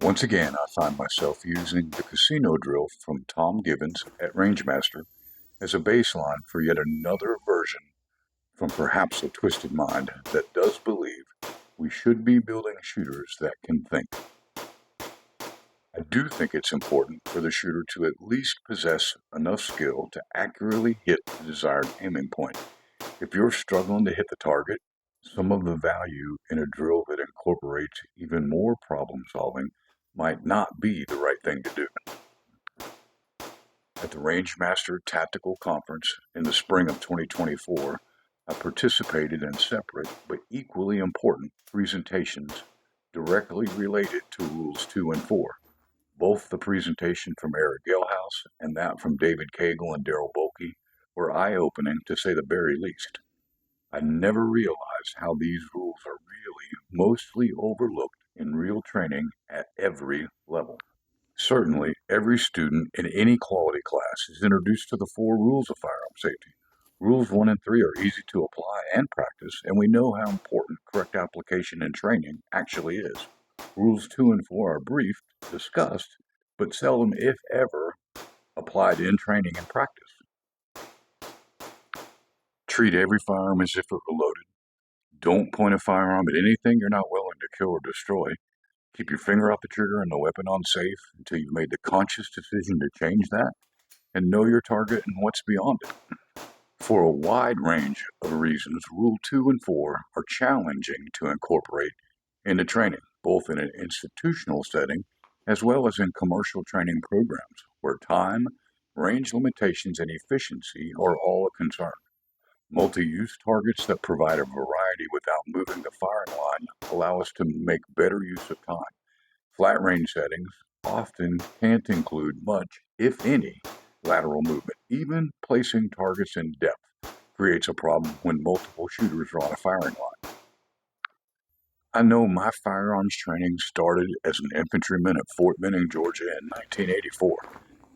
Once again, I find myself using the casino drill from Tom Gibbons at Rangemaster as a baseline for yet another version from perhaps a twisted mind that does believe we should be building shooters that can think. I do think it's important for the shooter to at least possess enough skill to accurately hit the desired aiming point. If you're struggling to hit the target, some of the value in a drill that incorporates even more problem solving might not be the right thing to do. At the Rangemaster Tactical Conference in the spring of 2024, I participated in separate but equally important presentations directly related to Rules 2 and 4. Both the presentation from Eric Galehouse and that from David Cagle and Daryl Bolke were eye-opening to say the very least. I never realized how these rules are really mostly overlooked in real training at every level. Certainly, every student in any quality class is introduced to the 4 rules of firearm safety. Rules 1 and 3 are easy to apply and practice, and we know how important correct application and training actually is. Rules 2 and 4 are brief, discussed, but seldom, if ever, applied in training and practice. Treat every firearm as if it were loaded. Don't point a firearm at anything you're not willing to kill or destroy. Keep your finger off the trigger and the weapon on safe until you've made the conscious decision to change that, and know your target and what's beyond it. For a wide range of reasons, Rule 2 and 4 are challenging to incorporate into training, both in an institutional setting as well as in commercial training programs, where time, range limitations, and efficiency are all a concern. Multi-use targets that provide a variety without moving the firing line allow us to make better use of time. Flat range settings often can't include much, if any, lateral movement. Even placing targets in depth creates a problem when multiple shooters are on a firing line. I know my firearms training started as an infantryman at Fort Benning, Georgia in 1984.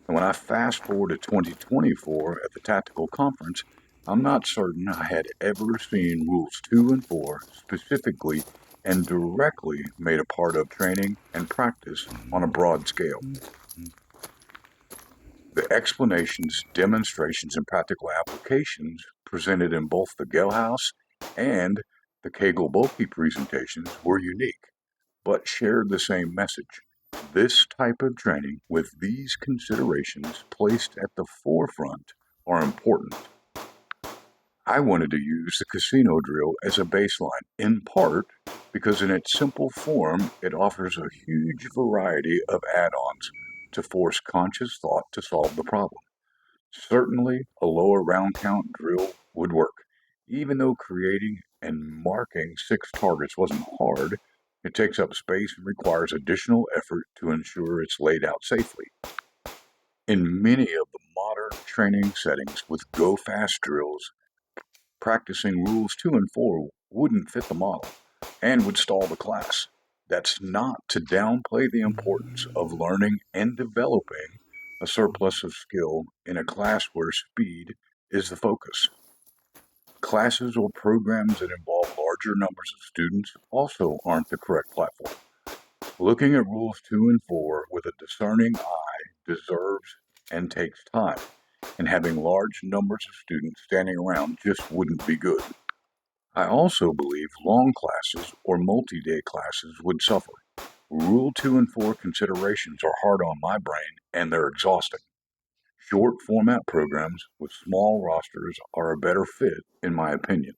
And when I fast forward to 2024 at the Tactical Conference, I'm not certain I had ever seen Rules 2 and 4 specifically and directly made a part of training and practice on a broad scale. The explanations, demonstrations, and practical applications presented in both the Galehouse and the Cagle-Bolke presentations were unique, but shared the same message. This type of training with these considerations placed at the forefront are important. I wanted to use the casino drill as a baseline, in part because in its simple form, it offers a huge variety of add-ons to force conscious thought to solve the problem. Certainly, a lower round count drill would work. Even though creating and marking 6 targets wasn't hard, it takes up space and requires additional effort to ensure it's laid out safely. In many of the modern training settings with go-fast drills, practicing Rules 2 and 4 wouldn't fit the model and would stall the class. That's not to downplay the importance of learning and developing a surplus of skill in a class where speed is the focus. Classes or programs that involve larger numbers of students also aren't the correct platform. Looking at Rules 2 and 4 with a discerning eye deserves and takes time, and having large numbers of students standing around just wouldn't be good. I also believe long classes or multi-day classes would suffer. Rule 2 and 4 considerations are hard on my brain, and they're exhausting. Short format programs with small rosters are a better fit, in my opinion.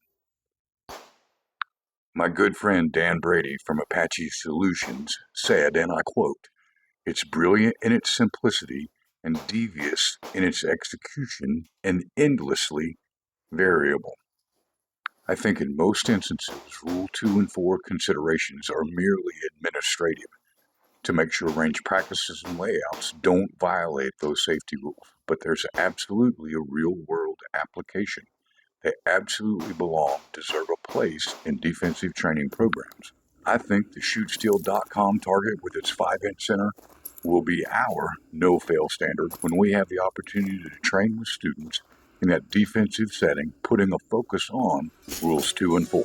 My good friend Dan Brady from Apache Solutions said, and I quote, "It's brilliant in its simplicity and devious in its execution and endlessly variable." I think in most instances, Rule 2 and 4 considerations are merely administrative to make sure range practices and layouts don't violate those safety rules. But there's absolutely a real-world application. They absolutely deserve a place in defensive training programs. I think the ShootSteel.com target with its 5-inch center will be our no-fail standard when we have the opportunity to train with students in that defensive setting, putting a focus on Rules 2 and 4.